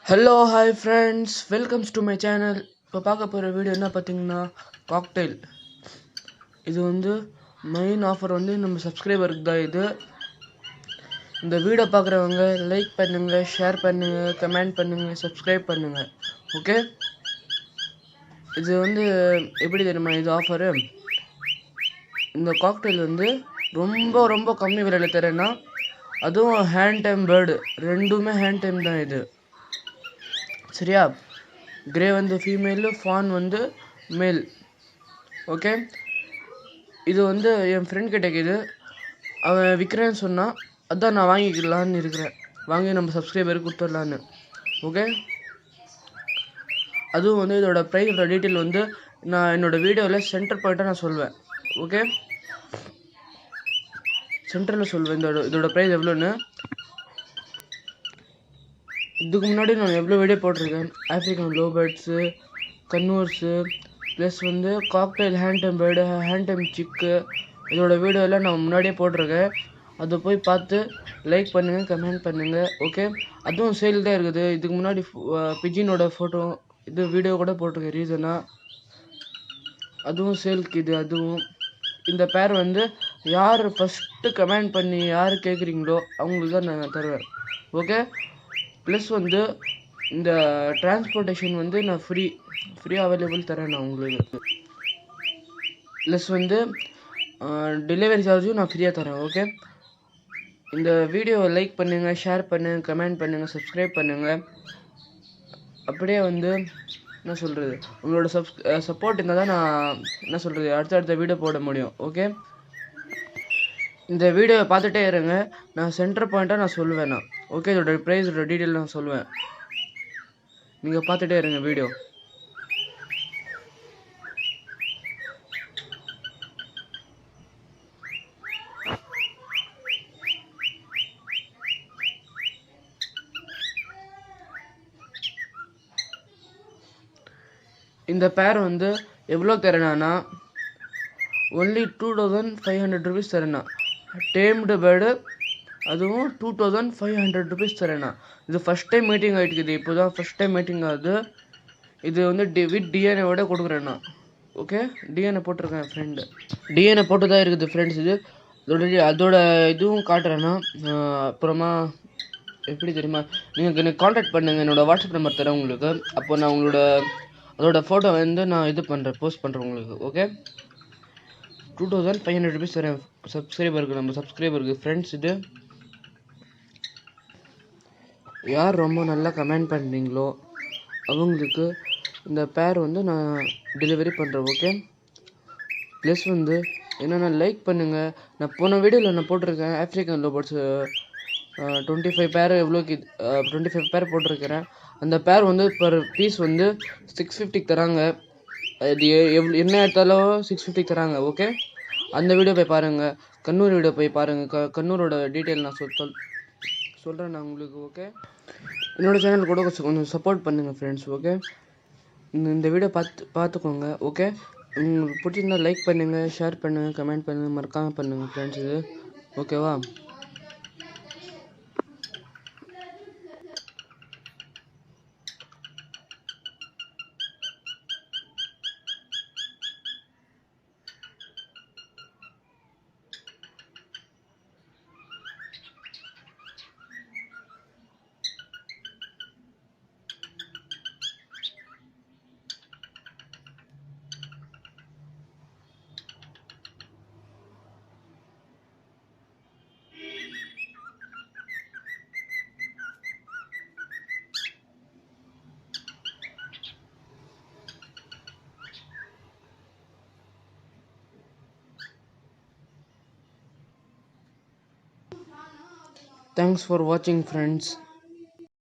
Hello hi friends, welcomes to my channel. இப்போ பார்க்க போகிற வீடியோ என்ன பார்த்தீங்கன்னா, காக்டெயில். இது வந்து மெயின் ஆஃபர் வந்து நம்ம சப்ஸ்கிரைபருக்கு தான். இந்த வீடியோ பார்க்குறவங்க லைக் பண்ணுங்கள், ஷேர் பண்ணுங்கள், கமெண்ட் பண்ணுங்கள், சப்ஸ்கிரைப் பண்ணுங்கள். ஓகே, இது வந்து எப்படி தெரியுமா இது ஆஃபரு? இந்த காக்டெயில் வந்து ரொம்ப ரொம்ப கம்மி விலையில் தரேன்னா, அதுவும் ஹேண்ட் டைம் பேர்டு, ரெண்டுமே ஹேண்ட் டைம் தான் இது. சரியா? கிரே வந்து ஃபீமேலு, ஃபான் வந்து மேல். ஓகே, இது வந்து என் ஃப்ரெண்ட் கிட்டக்குது, அவன் விற்கிறேன்னு சொன்னான். அதான் நான் வாங்கிக்கலான்னு இருக்கிறேன். வாங்கி நம்ம சப்ஸ்கிரைபருக்கு கொடுத்துடலான்னு. ஓகே, அதுவும் வந்து இதோட ப்ரைஸோட டீட்டெயில் வந்து நான் என்னோடய வீடியோவில் சென்டர் பாயிண்ட்டாக நான் சொல்வேன். ஓகே, சென்டரில் சொல்வேன் இதோட ப்ரைஸ் எவ்வளோன்னு. இதுக்கு முன்னாடி நான் எவ்வளோ வீடியோ போட்டிருக்கேன். ஆஃப்ரிக்கன் லோபர்ட்ஸு, கன்னூர்ஸு, ப்ளஸ் வந்து cocktail hand time bird, hand time சிக்கு, இதோட வீடியோவில் நான் முன்னாடியே போட்டிருக்கேன். அதை போய் பார்த்து லைக் பண்ணுங்கள், கமெண்ட் பண்ணுங்கள். ஓகே, அதுவும் சேல் தான் இருக்குது. இதுக்கு முன்னாடி பிஜினோட ஃபோட்டோ இது வீடியோ கூட போட்டிருக்கேன் ரீசனாக. அதுவும் சேலுக்கு இது. அதுவும் இந்த பேர் வந்து யார் ஃபஸ்ட்டு கமெண்ட் பண்ணி யார் கேட்குறீங்களோ அவங்களுக்கு தான் நான் தருவேன். ஓகே, ப்ளஸ் வந்து இந்த டிரான்ஸ்போர்ட்டேஷன் வந்து நான் ஃப்ரீ அவைலபிள் தரேன் நான் உங்களுக்கு. ப்ளஸ் வந்து டெலிவரி சார்ஜும் நான் ஃப்ரீயாக தரேன். ஓகே, இந்த வீடியோவை லைக் பண்ணுங்கள், ஷேர் பண்ணுங்கள், கமெண்ட் பண்ணுங்கள், சப்ஸ்கிரைப் பண்ணுங்கள். அப்படியே வந்து என்ன சொல்கிறது, உங்களோட சப்போர்ட் இருந்தால் தான் நான் என்ன சொல்கிறது அடுத்த வீடியோ போட முடியும். ஓகே, இந்த வீடியோவை பார்த்துட்டே இருங்க. நான் சென்டர் பாயிண்ட்டாக நான் சொல்லுவேன். ஓகே, இதோட ப்ரைஸோட டீட்டெயில் நான் சொல்லுவேன். நீங்கள் பார்த்துட்டே இருங்க வீடியோ. இந்த பேர் வந்து எவ்வளோ தரேனா, ஒன்லி 2500 ருபீஸ் தரேண்ணா. டேம்டு பேர்டு, அதுவும் 2500 ருபீஸ் தரேண்ணா. இது ஃபஸ்ட் டைம் மீட்டிங் ஆகிட்டுக்குது. இப்போ தான் ஃபஸ்ட் டைம் மீட்டிங் ஆகுது. இது வந்து வித் டிஎன்ஏவோட கொடுக்குறேண்ணா. ஓகே, டிஎன்ஏ போட்டிருக்கேன் என் ஃப்ரெண்டு. டிஎன்ஏ போட்டு தான் இருக்குது ஃப்ரெண்ட்ஸ். அதோட இதுவும் காட்டுறேன்னா. அப்புறமா எப்படி தெரியுமா, நீங்கள் எனக்கு காண்டாக்ட் பண்ணுங்கள். என்னோடய வாட்ஸ்அப் நம்பர் தரேன் உங்களுக்கு. அப்போ நான் அதோட ஃபோட்டோ வந்து நான் போஸ்ட் பண்ணுறேன் உங்களுக்கு. ஓகே, 2500 ருபீஸ் தரேன் சப்ஸ்கிரைபருக்கு, நம்ம சப்ஸ்கிரைபருக்கு ஃப்ரெண்ட்ஸ். இது யார் ரொம்ப நல்லா கமெண்ட் பண்ணுறீங்களோ அவங்களுக்கு இந்த பேர் வந்து நான் டெலிவரி பண்ணுறேன். ஓகே, ப்ளஸ் வந்து என்னென்னா லைக் பண்ணுங்கள். நான் போன வீடியோவில் நான் போட்டிருக்கேன் ஆஃப்ரிக்கன் லோபர்ட்ஸ் 25 பேர் எவ்வளோக்கு 25 பேர் போட்டிருக்கிறேன். அந்த பேர் வந்து பர் பீஸ் வந்து 650 தராங்க. இது என்ன எடுத்தாலும் 650 தராங்க. ஓகே, அந்த வீடியோ போய் பாருங்கள். கண்ணூர் வீடியோ போய் பாருங்கள். கண்ணூரோட டீட்டெயில் நான் சொல்கிறேன் நான் உங்களுக்கு. ஓகே, என்னோடய சேனல் கூட கொஞ்சம் சப்போர்ட் பண்ணுங்கள் ஃப்ரெண்ட்ஸ். ஓகே, இந்த வீடியோ பார்த்துக்கோங்க. ஓகே, உங்களுக்கு பிடிச்சிருந்தா லைக் பண்ணுங்கள், ஷேர் பண்ணுங்கள், கமெண்ட் பண்ணுங்கள், மறக்காமல் பண்ணுங்கள் ஃப்ரெண்ட்ஸ். இது ஓகேவா? Thanks for watching, friends.